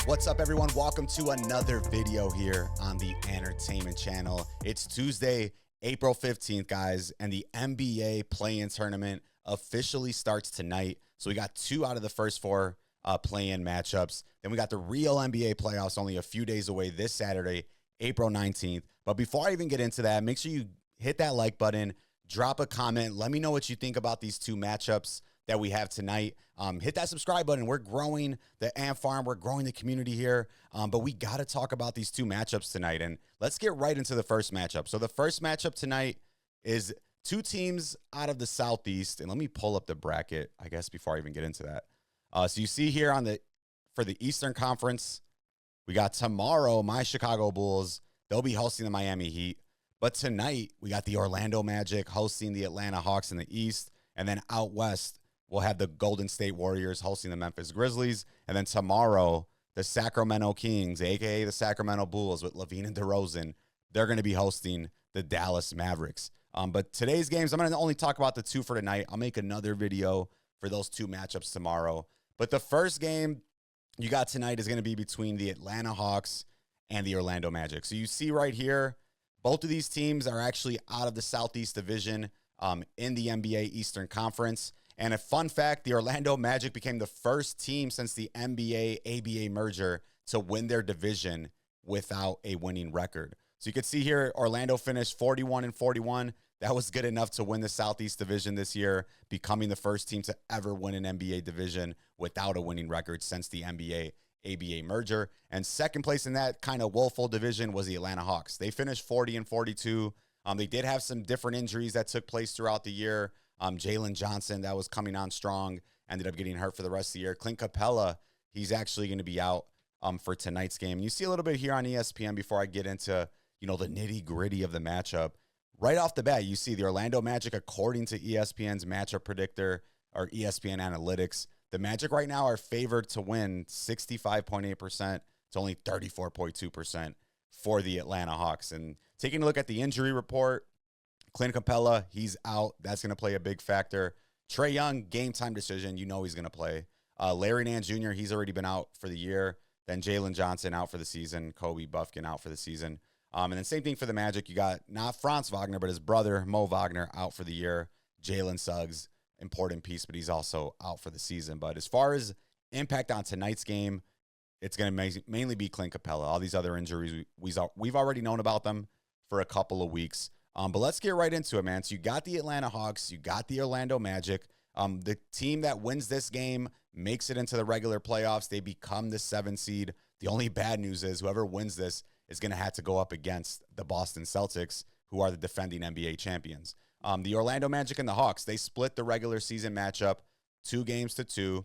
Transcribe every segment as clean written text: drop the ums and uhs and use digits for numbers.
What's up, everyone? Welcome to another video here on the Entertainment Channel. It's Tuesday, April 15th, guys, and the NBA play-in tournament officially starts tonight. So we got 2 out of the first 4 play-in matchups. Then we got the real NBA playoffs only a few days away this Saturday, April 19th. But before I even get into that, make sure you hit that like button, drop a comment. Let me know what you think about these 2 matchups that we have tonight. Hit that subscribe button. We're growing the Ant Farm. We're growing the community here. But we got to talk about these 2 matchups tonight. And let's get right into the first matchup. So the first matchup tonight is 2 teams out of the Southeast. And let me pull up the bracket, I guess, before I even get into that. So you see here for the Eastern Conference, we got tomorrow, my Chicago Bulls. They'll be hosting the Miami Heat. But tonight, we got the Orlando Magic hosting the Atlanta Hawks in the East. And then out west, we'll have the Golden State Warriors hosting the Memphis Grizzlies. And then tomorrow, the Sacramento Kings, a.k.a. the Sacramento Bulls with LaVine and DeRozan, they're going to be hosting the Dallas Mavericks. But today's games, I'm going to only talk about the 2 for tonight. I'll make another video for those 2 matchups tomorrow. But the first game you got tonight is going to be between the Atlanta Hawks and the Orlando Magic. So you see right here, both of these teams are actually out of the Southeast Division in the NBA Eastern Conference. And a fun fact, the Orlando Magic became the first team since the NBA-ABA merger to win their division without a winning record. So you can see here, Orlando finished 41-41. That was good enough to win the Southeast Division this year, becoming the first team to ever win an NBA division without a winning record since the NBA-ABA merger. And second place in that kind of woeful division was the Atlanta Hawks. They finished 40-42. They did have some different injuries that took place throughout the year. Jalen Johnson, that was coming on strong, ended up getting hurt for the rest of the year. Clint Capella, he's actually going to be out for tonight's game. And you see a little bit here on ESPN before I get into, the nitty-gritty of the matchup. Right off the bat, you see the Orlando Magic, according to ESPN's matchup predictor or ESPN Analytics, the Magic right now are favored to win 65.8% to only 34.2% for the Atlanta Hawks. And taking a look at the injury report, Clint Capella, he's out. That's going to play a big factor. Trae Young, game time decision. He's going to play. Larry Nance Jr., he's already been out for the year. Then Jalen Johnson out for the season. Kobe Buffkin out for the season. And then same thing for the Magic. You got not Franz Wagner, but his brother, Mo Wagner, out for the year. Jalen Suggs, important piece, but he's also out for the season. But as far as impact on tonight's game, it's going to mainly be Clint Capella. All these other injuries, we've already known about them for a couple of weeks. But let's get right into it, man. So you got the Atlanta Hawks, you got the Orlando Magic. The team that wins this game makes it into the regular playoffs. They become the 7 seed. The only bad news is whoever wins this is going to have to go up against the Boston Celtics, who are the defending NBA champions. The Orlando Magic and the Hawks, they split the regular season matchup 2-2.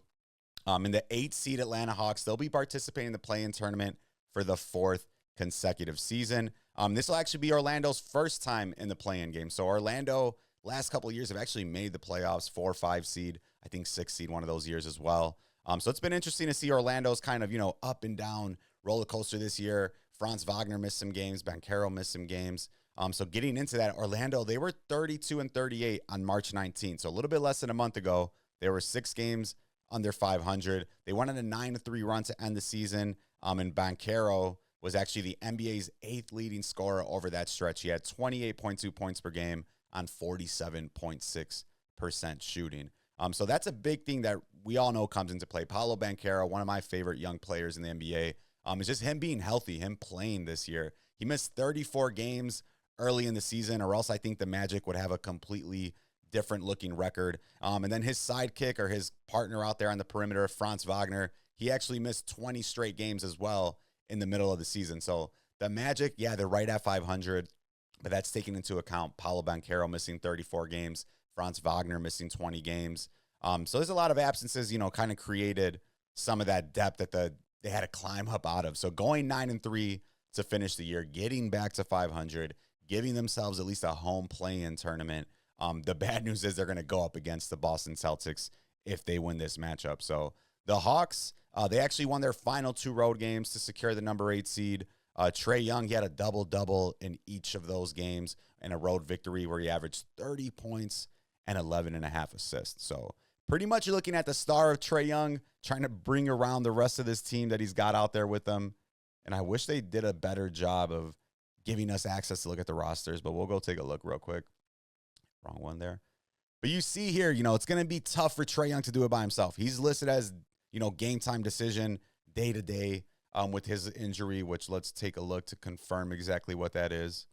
In the 8 seed Atlanta Hawks, they'll be participating in the play-in tournament for the 4th consecutive season. This will actually be Orlando's first time in the play-in game. So Orlando, last couple of years, have actually made the playoffs, 4 or 5 seed, I think 6 seed one of those years as well. So it's been interesting to see Orlando's kind of, up and down roller coaster this year. Franz Wagner missed some games. Banchero missed some games. So getting into that, Orlando, they were 32-38 on March 19th. So a little bit less than a month ago. They were 6 games under 500. They went on a 9-3 run to end the season. And Banchero was actually the NBA's 8th leading scorer over that stretch. He had 28.2 points per game on 47.6% shooting. So that's a big thing that we all know comes into play. Paolo Banchero, one of my favorite young players in the NBA, is just him being healthy, him playing this year. He missed 34 games early in the season, or else I think the Magic would have a completely different looking record. And then his sidekick or his partner out there on the perimeter, Franz Wagner, he actually missed 20 straight games as well in the middle of the season. So the Magic, yeah, they're right at 500, but that's taking into account Paolo Banchero missing 34 games, Franz Wagner missing 20 games. So there's a lot of absences, kind of created some of that depth that they had to climb up out of. So going 9-3 to finish the year, getting back to 500, giving themselves at least a home play-in tournament. The bad news is they're going to go up against the Boston Celtics if they win this matchup. So the Hawks, they actually won their final 2 road games to secure the number 8 seed. Trae Young, he had a double-double in each of those games and a road victory where he averaged 30 points and 11.5 assists. So pretty much you're looking at the star of Trae Young trying to bring around the rest of this team that he's got out there with him. And I wish they did a better job of giving us access to look at the rosters, but we'll go take a look real quick. Wrong one there. But you see here, it's going to be tough for Trae Young to do it by himself. He's listed as, game time decision day to day with his injury, which let's take a look to confirm exactly what that is.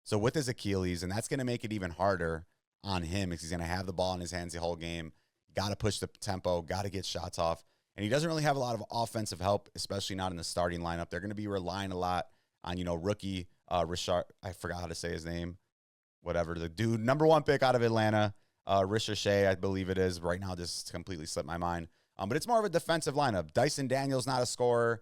So with his Achilles, and that's going to make it even harder on him because he's going to have the ball in his hands the whole game. Got to push the tempo, got to get shots off. And he doesn't really have a lot of offensive help, especially not in the starting lineup. They're going to be relying a lot on, rookie Richard. I forgot how to say his name. Whatever. The dude, number 1 pick out of Atlanta, Ricochet, I believe it is. Right now, just completely slipped my mind. But it's more of a defensive lineup. Dyson Daniels, not a scorer.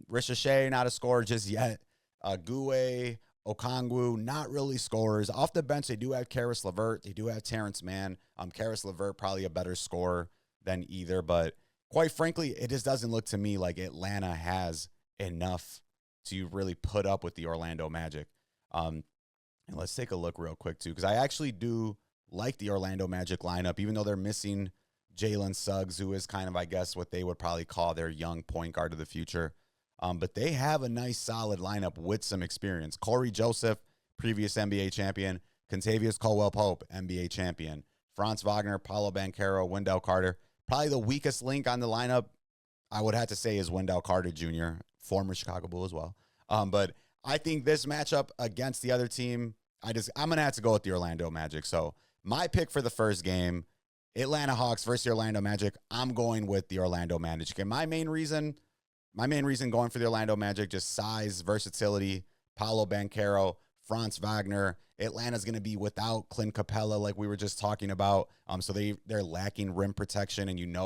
Ricochet, not a scorer just yet. Gouet, Okongwu, not really scorers. Off the bench, they do have Karis LeVert. They do have Terrence Mann. Karis LeVert, probably a better scorer than either. But quite frankly, it just doesn't look to me like Atlanta has enough to really put up with the Orlando Magic. And let's take a look real quick, too, because I actually do like the Orlando Magic lineup, even though they're missing Jalen Suggs, who is kind of, I guess, what they would probably call their young point guard of the future. But they have a nice, solid lineup with some experience. Corey Joseph, previous NBA champion. Kentavious Caldwell-Pope, NBA champion. Franz Wagner, Paolo Banchero, Wendell Carter. Probably the weakest link on the lineup, I would have to say, is Wendell Carter Jr., former Chicago Bull as well. But I think this matchup against the other team, I'm going to have to go with the Orlando Magic. So my pick for the first game, Atlanta Hawks versus the Orlando Magic, I'm going with the Orlando Magic. And my main reason going for the Orlando Magic, just size, versatility, Paolo Banchero, Franz Wagner. Atlanta's going to be without Clint Capella, like we were just talking about. So they're lacking rim protection, and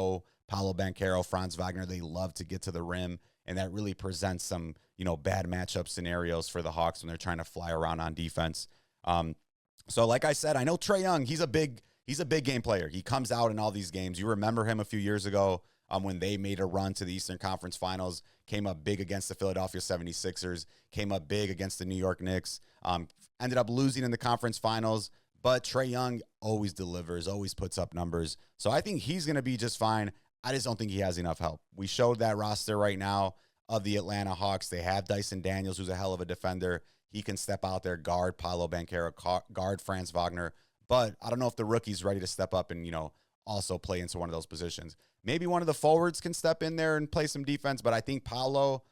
Paolo Banchero, Franz Wagner, they love to get to the rim, and that really presents some, bad matchup scenarios for the Hawks when they're trying to fly around on defense. So like I said, I know Trae Young, he's a big game player. He comes out in all these games. You remember him a few years ago when they made a run to the Eastern Conference Finals, came up big against the Philadelphia 76ers, came up big against the New York Knicks, ended up losing in the conference finals, but Trae Young always delivers, always puts up numbers. So I think he's going to be just fine. I just don't think he has enough help. We showed that roster right now of the Atlanta Hawks. They have Dyson Daniels, who's a hell of a defender. He can step out there, guard Paolo Banchero, guard Franz Wagner. But I don't know if the rookie's ready to step up and, also play into one of those positions. Maybe one of the forwards can step in there and play some defense, but I think Paolo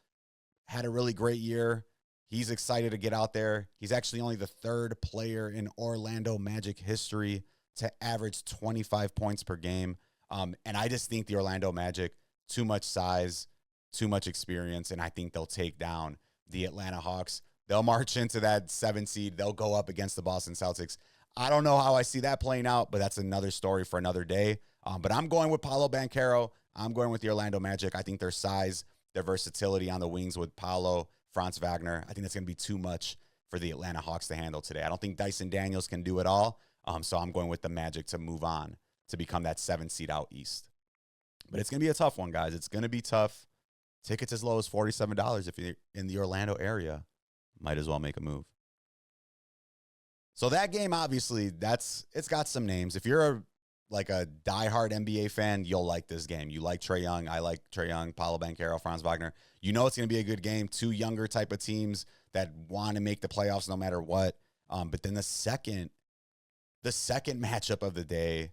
had a really great year. He's excited to get out there. He's actually only the 3rd player in Orlando Magic history to average 25 points per game. And I just think the Orlando Magic, too much size, too much experience, and I think they'll take down the Atlanta Hawks. They'll march into that 7 seed. They'll go up against the Boston Celtics. I don't know how I see that playing out, but that's another story for another day. But I'm going with Paolo Banchero. I'm going with the Orlando Magic. I think their size, their versatility on the wings with Paolo, Franz Wagner, I think that's going to be too much for the Atlanta Hawks to handle today. I don't think Dyson Daniels can do it all. So I'm going with the Magic to move on to become that 7 seed out east. But it's going to be a tough one, guys. It's going to be tough. Tickets as low as $47 if you're in the Orlando area. Might as well make a move. So that game, obviously, it's got some names. If you're a diehard NBA fan, you'll like this game. You like Trae Young. I like Trae Young, Paolo Banchero, Franz Wagner. You know it's going to be a good game. 2 younger type of teams that want to make the playoffs no matter what. But then the second matchup of the day,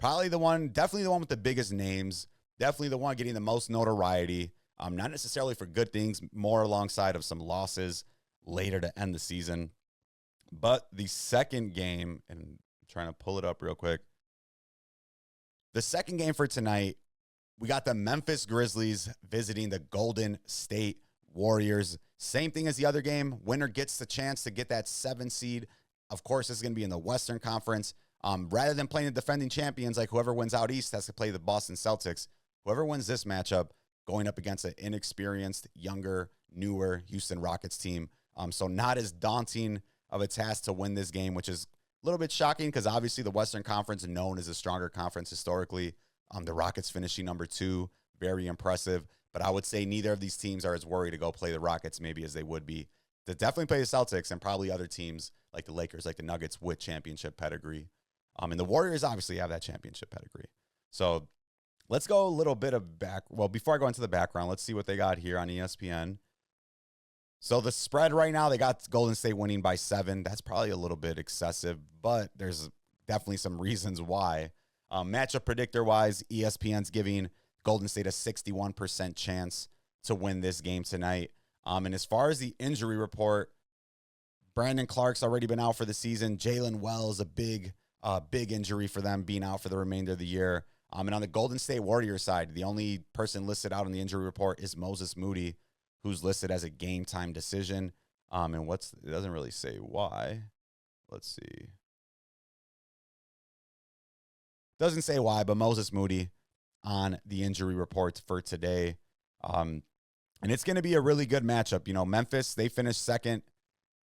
definitely the one with the biggest names, definitely the one getting the most notoriety. Not necessarily for good things, more alongside of some losses later to end the season. But the second game, and I'm trying to pull it up real quick. The second game for tonight, we got the Memphis Grizzlies visiting the Golden State Warriors. Same thing as the other game. Winner gets the chance to get that 7 seed. Of course, this is going to be in the Western Conference. Rather than playing the defending champions, like whoever wins out East has to play the Boston Celtics. Whoever wins this matchup going up against an inexperienced, younger, newer Houston Rockets team. So not as daunting of a task to win this game, which is a little bit shocking because obviously the Western Conference is known as a stronger conference historically. The Rockets finishing number 2, very impressive. But I would say neither of these teams are as worried to go play the Rockets maybe as they would be to definitely play the Celtics and probably other teams like the Lakers, like the Nuggets with championship pedigree. And the Warriors obviously have that championship pedigree. So let's go a little bit of well, before I go into the background, let's see what they got here on ESPN. So the spread right now, they got Golden State winning by 7. That's probably a little bit excessive, but there's definitely some reasons why. Matchup predictor-wise, ESPN's giving Golden State a 61% chance to win this game tonight. And as far as the injury report, Brandon Clark's already been out for the season. Jalen Wells, a big injury for them, being out for the remainder of the year. And on the Golden State Warriors side, the only person listed out on the injury report is Moses Moody, who's listed as a game-time decision. And it doesn't really say why. Let's see. Doesn't say why, but Moses Moody on the injury report for today. And it's going to be a really good matchup. You know, Memphis, they finished second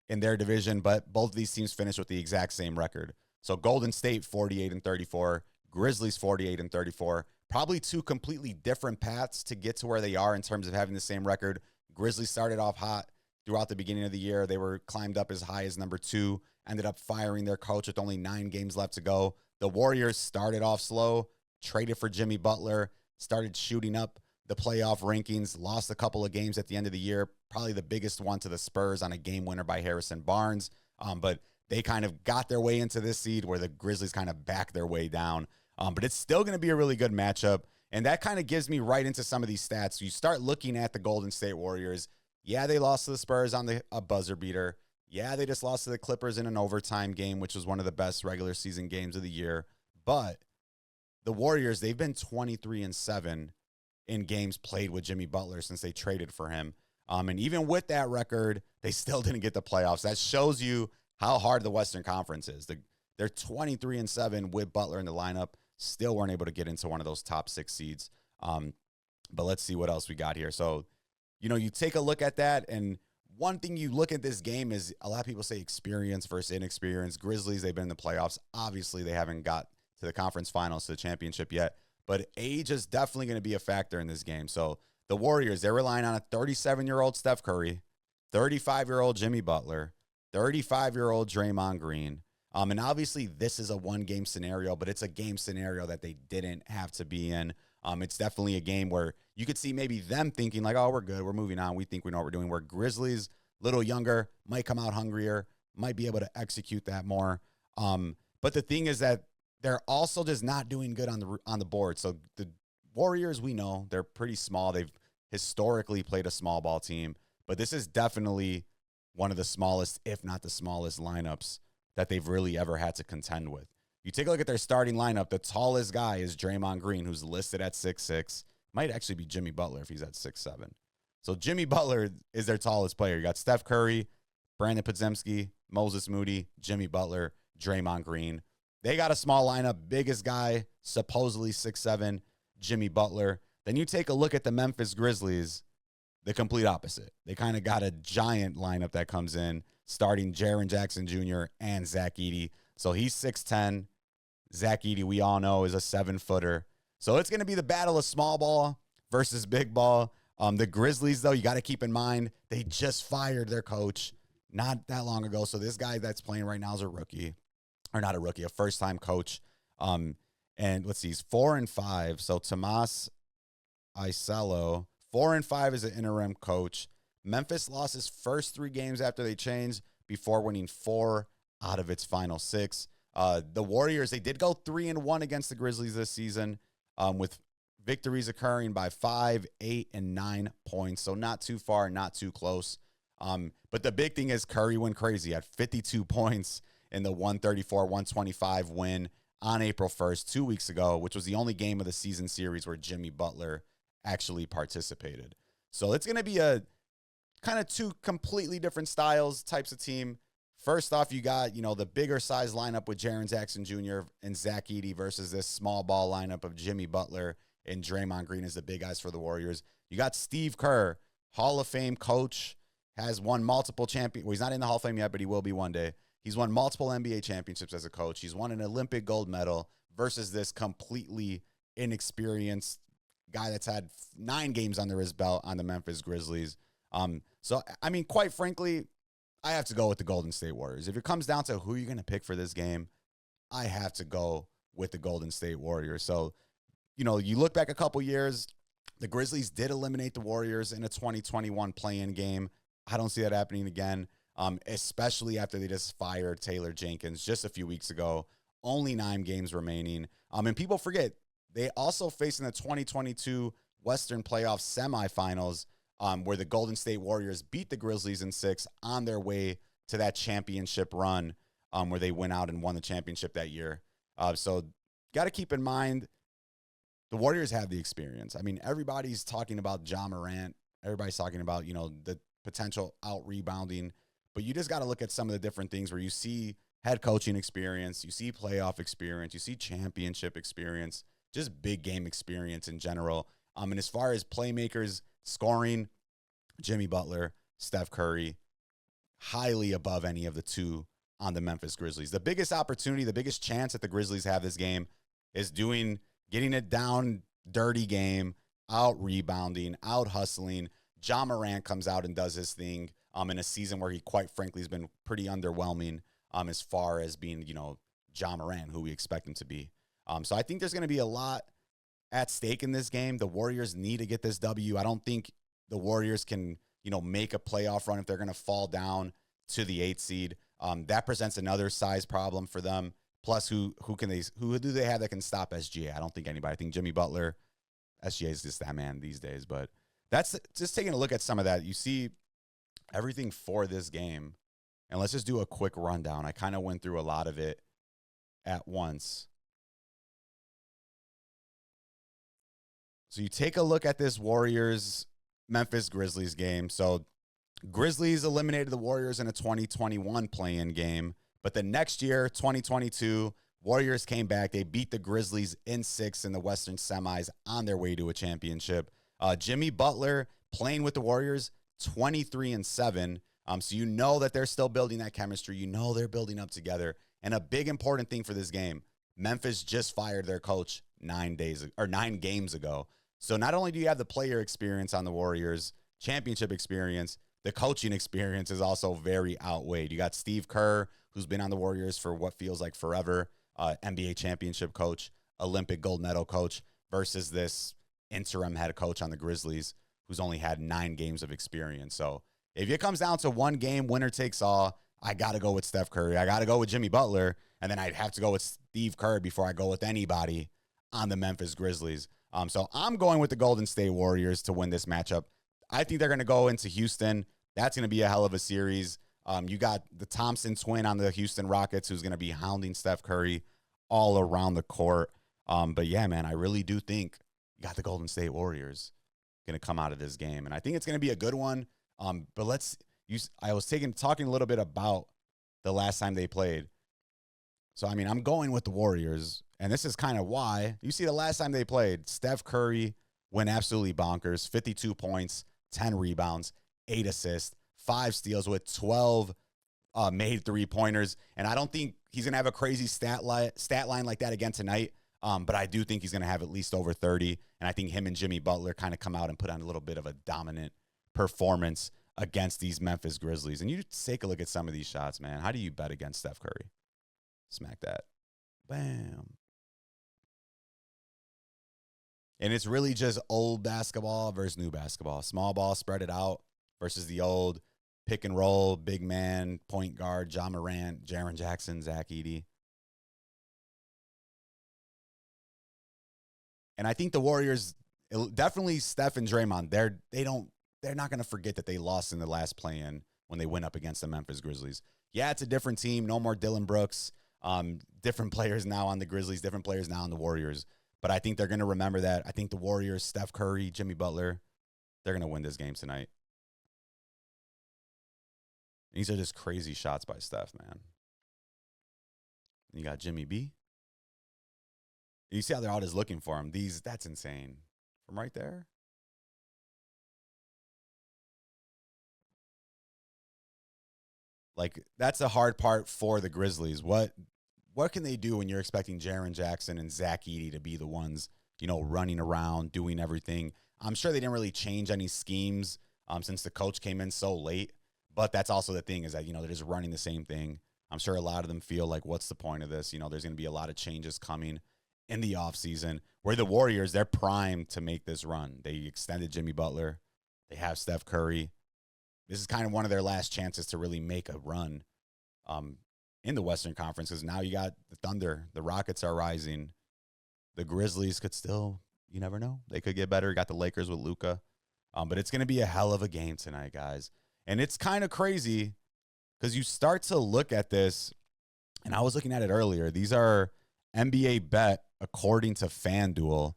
in their division, but both of these teams finished with the exact same record. So Golden State 48-34, Grizzlies 48-34. Probably two completely different paths to get to where they are in terms of having the same record. Grizzlies started off hot throughout the beginning of the year. They were climbed up as high as number 2, ended up firing their coach with only 9 games left to go. The Warriors started off slow, traded for Jimmy Butler, started shooting up the playoff rankings, lost a couple of games at the end of the year, probably the biggest one to the Spurs on a game winner by Harrison Barnes. But they kind of got their way into this seed where the Grizzlies kind of backed their way down. But it's still going to be a really good matchup. And that kind of gives me right into some of these stats. You start looking at the Golden State Warriors. Yeah, they lost to the Spurs on a buzzer beater. Yeah, they just lost to the Clippers in an overtime game, which was one of the best regular season games of the year. But the Warriors, they've been 23-7 in games played with Jimmy Butler since they traded for him. And even with that record, they still didn't get the playoffs. That shows you how hard the Western Conference is. They're 23-7 with Butler in the lineup. Still weren't able to get into one of those top 6 seeds. But let's see what else we got here. So, you know, you take a look at that, and one thing you look at this game is a lot of people say experience versus inexperience. Grizzlies, they've been in the playoffs. Obviously, they haven't got to the conference finals, to the championship yet. But age is definitely going to be a factor in this game. So the Warriors, they're relying on a 37-year-old Steph Curry, 35-year-old Jimmy Butler, 35-year-old Draymond Green. And obviously, this is a one-game scenario, but it's a game scenario that they didn't have to be in. It's definitely a game where you could see maybe them thinking like, oh, we're good, we're moving on, we think we know what we're doing. Where Grizzlies, little younger, might come out hungrier, might be able to execute that more. But the thing is that they're also just not doing good on the board. So the Warriors, we know, they're pretty small. They've historically played a small ball team, but this is definitely one of the smallest, if not the smallest lineups that they've really ever had to contend with. You take a look at their starting lineup, the tallest guy is Draymond Green, who's listed at 6'6". Might actually be Jimmy Butler if he's at 6'7". So Jimmy Butler is their tallest player. You got Steph Curry, Brandon Podziemski, Moses Moody, Jimmy Butler, Draymond Green. They got a small lineup, biggest guy, supposedly 6'7", Jimmy Butler. Then you take a look at the Memphis Grizzlies, the complete opposite. They kind of got a giant lineup that comes in, starting Jaren Jackson Jr. and Zach Edey. So he's 6'10". Zach Edey, we all know, is a 7-footer. So it's going to be the battle of small ball versus big ball. The Grizzlies, though, you got to keep in mind, they just fired their coach not that long ago. So this guy that's playing right now is a rookie. Or not a rookie, a first-time coach. And let's see, he's 4-5. So Tomas Isello, 4-5 as an interim coach. Memphis lost his first 3 games after they changed before winning 4 out of its final 6. The Warriors, they did go 3-1 against the Grizzlies this season, with victories occurring by 5, 8, and 9 points. So not too far, not too close. But the big thing is Curry went crazy at 52 points in the 134-125 win on April 1st, 2 weeks ago, which was the only game of the season series where Jimmy Butler actually participated. So it's going to be a kind of 2 completely different styles, types of team. First off, you got, you know, the bigger size lineup with Jaren Jackson Jr. and Zach Edey versus this small ball lineup of Jimmy Butler and Draymond Green as the big guys for the Warriors. You got Steve Kerr, Hall of Fame coach, has won multiple champions. Well, he's not in the Hall of Fame yet, but he will be one day. He's won multiple NBA championships as a coach. He's won an Olympic gold medal versus this completely inexperienced guy that's had 9 games under his belt on the Memphis Grizzlies. So, I mean, quite frankly, I have to go with the Golden State Warriors. If it comes down to who you're going to pick for this game, I have to go with the Golden State Warriors. So you look back a couple years, the Grizzlies did eliminate the Warriors in a 2021 play-in game. I don't see that happening again, especially after they just fired Taylor Jenkins just a few weeks ago. Only 9 games remaining. And people forget, they also faced in the 2022 Western Playoff semifinals where the Golden State Warriors beat the Grizzlies in 6 on their way to that championship run where they went out and won the championship that year. So got to keep in mind, the Warriors have the experience. I mean, everybody's talking about Ja Morant. Everybody's talking about, the potential out-rebounding. But you just got to look at some of the different things where you see head coaching experience, you see playoff experience, you see championship experience, just big game experience in general. And as far as playmakers, scoring, Jimmy Butler, Steph Curry, highly above any of the two on the Memphis Grizzlies. The biggest opportunity, the biggest chance that the Grizzlies have this game is getting it down, dirty game, out rebounding, out hustling. Ja Morant comes out and does his thing in a season where he, quite frankly, has been pretty underwhelming as far as being, Ja Morant, who we expect him to be. So I think there's going to be a lot at stake in this game. The Warriors need to get this W. I don't think the Warriors can, make a playoff run if they're going to fall down to the 8th seed. That presents another size problem for them. Plus, who do they have that can stop SGA? I don't think anybody. I think Jimmy Butler, SGA is just that man these days. But that's just taking a look at some of that. You see everything for this game. And let's just do a quick rundown. I kind of went through a lot of it at once. So you take a look at this Warriors-Memphis Grizzlies game. So Grizzlies eliminated the Warriors in a 2021 play-in game. But the next year, 2022, Warriors came back. They beat the Grizzlies in 6 in the Western semis on their way to a championship. Jimmy Butler playing with the Warriors, 23-7. So you know that they're still building that chemistry. You know they're building up together. And a big important thing for this game, Memphis just fired their coach 9 games ago. So not only do you have the player experience on the Warriors, championship experience, the coaching experience is also very outweighed. You got Steve Kerr, who's been on the Warriors for what feels like forever, NBA championship coach, Olympic gold medal coach, versus this interim head coach on the Grizzlies, who's only had 9 games of experience. So if it comes down to one game, winner takes all, I got to go with Steph Curry. I got to go with Jimmy Butler, and then I'd have to go with Steve Kerr before I go with anybody on the Memphis Grizzlies. So I'm going with the Golden State Warriors to win this matchup. I think they're going to go into Houston. That's going to be a hell of a series. You got the Thompson twin on the Houston Rockets, who's going to be hounding Steph Curry all around the court. But yeah, man, I really do think you got the Golden State Warriors going to come out of this game. And I think it's going to be a good one. But I was talking a little bit about the last time they played. So, I mean, I'm going with the Warriors. And this is kind of why. You see, the last time they played, Steph Curry went absolutely bonkers. 52 points, 10 rebounds, 8 assists, 5 steals with 12 made 3-pointers. And I don't think he's going to have a crazy stat line like that again tonight. But I do think he's going to have at least over 30. And I think him and Jimmy Butler kind of come out and put on a little bit of a dominant performance against these Memphis Grizzlies. And you take a look at some of these shots, man. How do you bet against Steph Curry? Smack that. Bam. And it's really just old basketball versus new basketball. Small ball, spread it out versus the old pick and roll, big man, point guard, Ja Morant, Jaren Jackson, Zach Edey. And I think the Warriors, definitely Steph and Draymond, they're not going to forget that they lost in the last play-in when they went up against the Memphis Grizzlies. Yeah, it's a different team. No more Dylan Brooks. Different players now on the Grizzlies, different players now on the Warriors. But I think they're going to remember that. I think the Warriors, Steph Curry, Jimmy Butler, they're going to win this game tonight. These are just crazy shots by Steph, man. You got Jimmy B. You see how they're all just looking for him. That's insane. From right there. Like, that's the hard part for the Grizzlies. What can they do when you're expecting Jaren Jackson and Zach Edey to be the ones, running around, doing everything? I'm sure they didn't really change any schemes since the coach came in so late. But that's also the thing is that, they're just running the same thing. I'm sure a lot of them feel like, what's the point of this? There's going to be a lot of changes coming in the offseason, where the Warriors, they're primed to make this run. They extended Jimmy Butler. They have Steph Curry. This is kind of one of their last chances to really make a run in the Western Conference, because now you got the Thunder. The Rockets are rising. The Grizzlies could still, you never know. They could get better. You got the Lakers with Luka. But it's going to be a hell of a game tonight, guys. And it's kind of crazy because you start to look at this, and I was looking at it earlier. These are NBA bet according to FanDuel.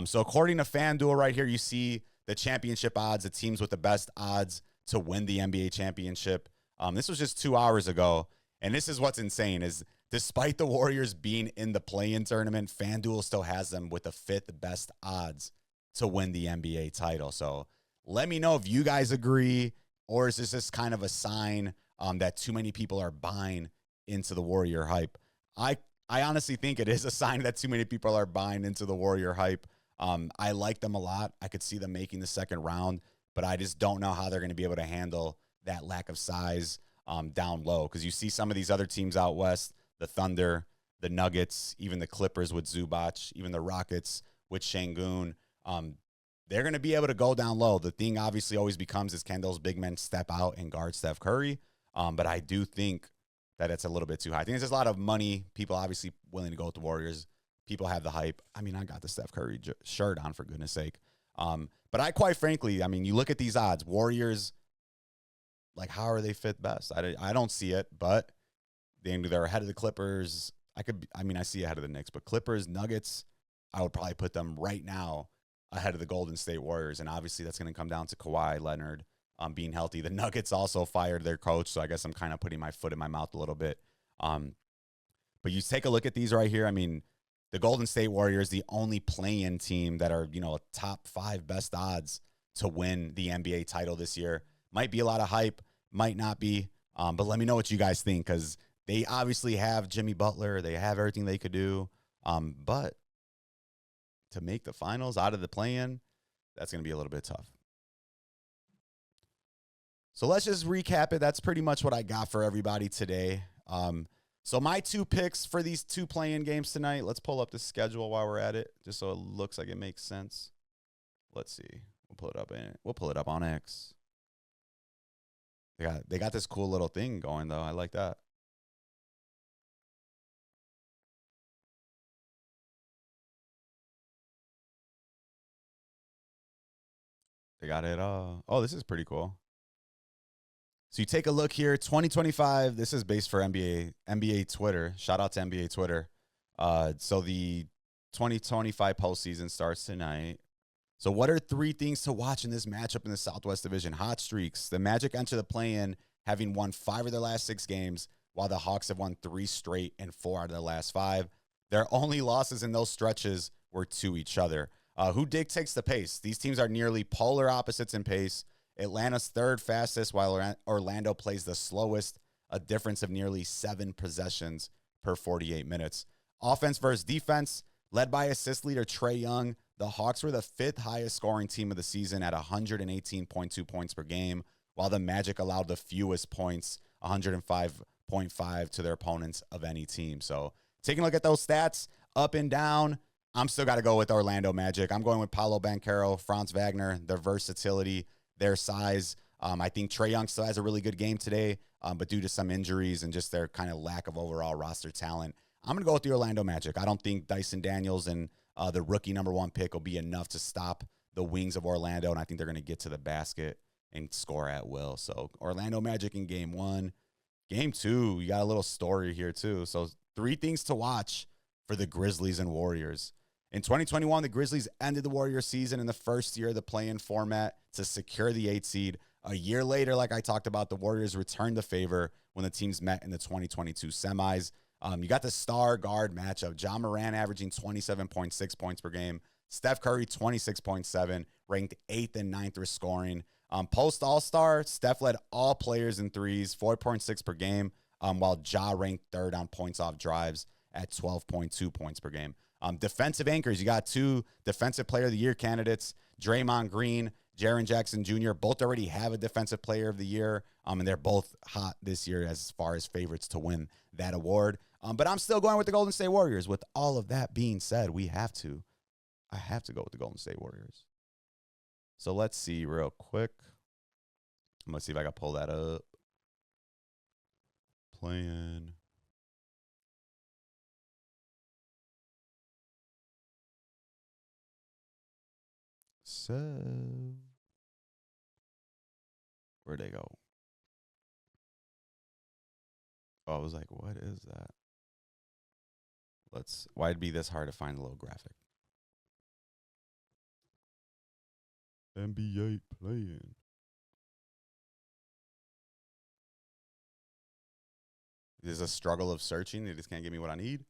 So according to FanDuel right here, you see the championship odds, the teams with the best odds to win the NBA championship. This was just 2 hours ago. And this is what's insane is despite the Warriors being in the play-in tournament, FanDuel still has them with the 5th best odds to win the NBA title. So let me know if you guys agree, or is this just kind of a sign that too many people are buying into the Warrior hype? I honestly think it is a sign that too many people are buying into the Warrior hype. I like them a lot. I could see them making the second round, but I just don't know how they're going to be able to handle that lack of size down low, because you see some of these other teams out west, the Thunder, the Nuggets, even the Clippers with Zubac, even the Rockets with Şengün. They're going to be able to go down low. The thing obviously always becomes is can those big men step out and guard Steph Curry? But I do think that it's a little bit too high. I think there's a lot of money. People obviously willing to go with the Warriors. People have the hype. I mean, I got the Steph Curry shirt on, for goodness sake. But I quite frankly, I mean, you look at these odds, Warriors, like, how are they 5th best? I don't see it, but they're ahead of the Clippers. I see ahead of the Knicks, but Clippers, Nuggets, I would probably put them right now ahead of the Golden State Warriors. And obviously that's going to come down to Kawhi Leonard being healthy. The Nuggets also fired their coach, so I guess I'm kind of putting my foot in my mouth a little bit. But you take a look at these right here. I mean, the Golden State Warriors, the only play-in team that are, a top 5 best odds to win the NBA title this year. Might be a lot of hype, might not be. But let me know what you guys think, because they obviously have Jimmy Butler. They have everything they could do. But to make the finals out of the play-in, that's going to be a little bit tough. So let's just recap it. That's pretty much what I got for everybody today. So my 2 picks for these 2 play-in games tonight, let's pull up the schedule while we're at it, just so it looks like it makes sense. Let's see. We'll pull it up on X. They got this cool little thing going, though. I like that. They got it. Oh, this is pretty cool. So you take a look here, 2025. This is based for NBA Twitter. Shout out to NBA Twitter. So the 2025 postseason starts tonight. So what are 3 things to watch in this matchup in the Southwest Division? Hot streaks. The Magic enter the play-in having won 5 of their last 6 games, while the Hawks have won 3 straight and 4 out of their last 5. Their only losses in those stretches were to each other. Who dictates the pace? These teams are nearly polar opposites in pace. Atlanta's 3rd fastest, while Orlando plays the slowest, a difference of nearly 7 possessions per 48 minutes. Offense versus defense, led by assist leader Trae Young, the Hawks were the 5th highest scoring team of the season at 118.2 points per game, while the Magic allowed the fewest points, 105.5 to their opponents of any team. So taking a look at those stats, up and down, I'm still got to go with Orlando Magic. I'm going with Paolo Banchero, Franz Wagner, their versatility, their size. I think Trae Young still has a really good game today, but due to some injuries and just their kind of lack of overall roster talent, I'm going to go with the Orlando Magic. I don't think Dyson Daniels and the rookie number 1 pick will be enough to stop the wings of Orlando, and I think they're going to get to the basket and score at will. So Orlando Magic in game 1. Game 2, you got a little story here too. So 3 things to watch for the Grizzlies and Warriors. In 2021, the Grizzlies ended the Warriors season in the first year of the play-in format to secure the 8th seed. A year later, like I talked about, the Warriors returned the favor when the teams met in the 2022 semis. You got the star guard matchup. Ja Morant averaging 27.6 points per game. Steph Curry, 26.7, ranked 8th and 9th for scoring. Post All-Star, Steph led all players in threes, 4.6 per game, while Ja ranked 3rd on points off drives at 12.2 points per game. Defensive anchors, you got 2 Defensive Player of the Year candidates, Draymond Green, Jaren Jackson Jr. Both already have a Defensive Player of the Year, and they're both hot this year as far as favorites to win that award. But I'm still going with the Golden State Warriors. With all of that being said, I have to go with the Golden State Warriors. So let's see real quick. I'm going to see if I can pull that up. Playing. So, where'd they go? Oh, I was like, what is that? Why'd it be this hard to find a little graphic? NBA playing. There's a struggle of searching. They just can't give me what I need.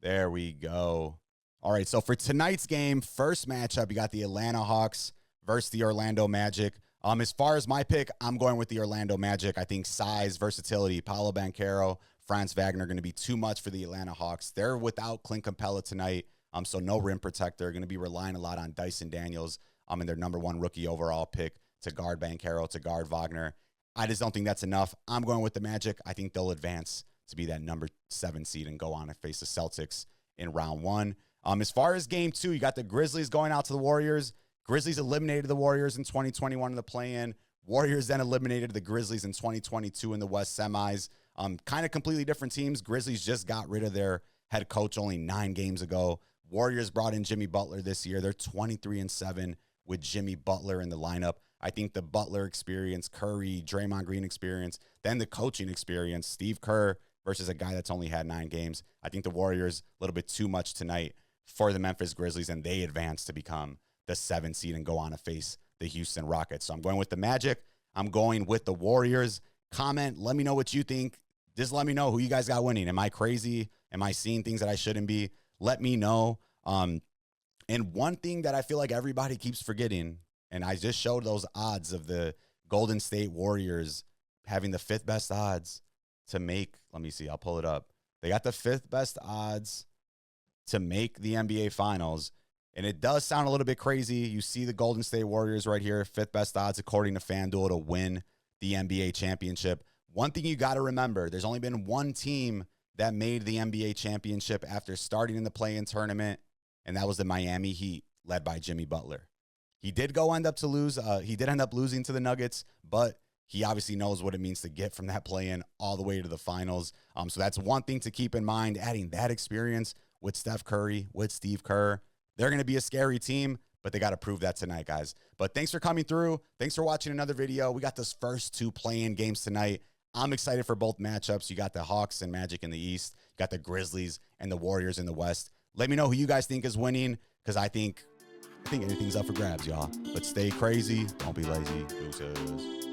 There we go. All right, so for tonight's game, first matchup, you got the Atlanta Hawks versus the Orlando Magic. As far as my pick, I'm going with the Orlando Magic. I think size, versatility, Paolo Banchero, Franz Wagner are going to be too much for the Atlanta Hawks. They're without Clint Capella tonight, so no rim protector. Going to be relying a lot on Dyson Daniels, in their #1 rookie overall pick to guard Banchero, to guard Wagner. I just don't think that's enough. I'm going with the Magic. I think they'll advance to be that #7 seed and go on and face the Celtics in round 1. As far as game 2, you got the Grizzlies going out to the Warriors. Grizzlies eliminated the Warriors in 2021 in the play-in. Warriors then eliminated the Grizzlies in 2022 in the West semis. Kind of completely different teams. Grizzlies just got rid of their head coach only 9 games ago. Warriors brought in Jimmy Butler this year. They're 23-7 with Jimmy Butler in the lineup. I think the Butler experience, Curry, Draymond Green experience, then the coaching experience, Steve Kerr versus a guy that's only had 9 games. I think the Warriors a little bit too much tonight for the Memphis Grizzlies, and they advance to become the 7 seed and go on to face the Houston Rockets. So I'm going with the Magic. I'm going with the Warriors. Comment, let me know what you think. Just let me know who you guys got winning. Am I crazy? Am I seeing things that I shouldn't be? Let me know. And one thing that I feel like everybody keeps forgetting, and I just showed those odds of the Golden State Warriors having the 5th best odds to make, let me see, I'll pull it up. They got the 5th best odds to make the NBA Finals. And it does sound a little bit crazy. You see the Golden State Warriors right here, 5th best odds according to FanDuel to win the NBA championship. One thing you got to remember, there's only been one team that made the NBA championship after starting in the play-in tournament, and that was the Miami Heat, led by Jimmy Butler. He did end up losing to the Nuggets, but he obviously knows what it means to get from that play-in all the way to the finals. So that's one thing to keep in mind, adding that experience with Steph Curry, with Steve Kerr. They're going to be a scary team, but they got to prove that tonight, guys. But thanks for coming through. Thanks for watching another video. We got those first 2 play-in games tonight. I'm excited for both matchups. You got the Hawks and Magic in the East. You got the Grizzlies and the Warriors in the West. Let me know who you guys think is winning, because I think anything's up for grabs, y'all. But stay crazy. Don't be lazy. Deuces.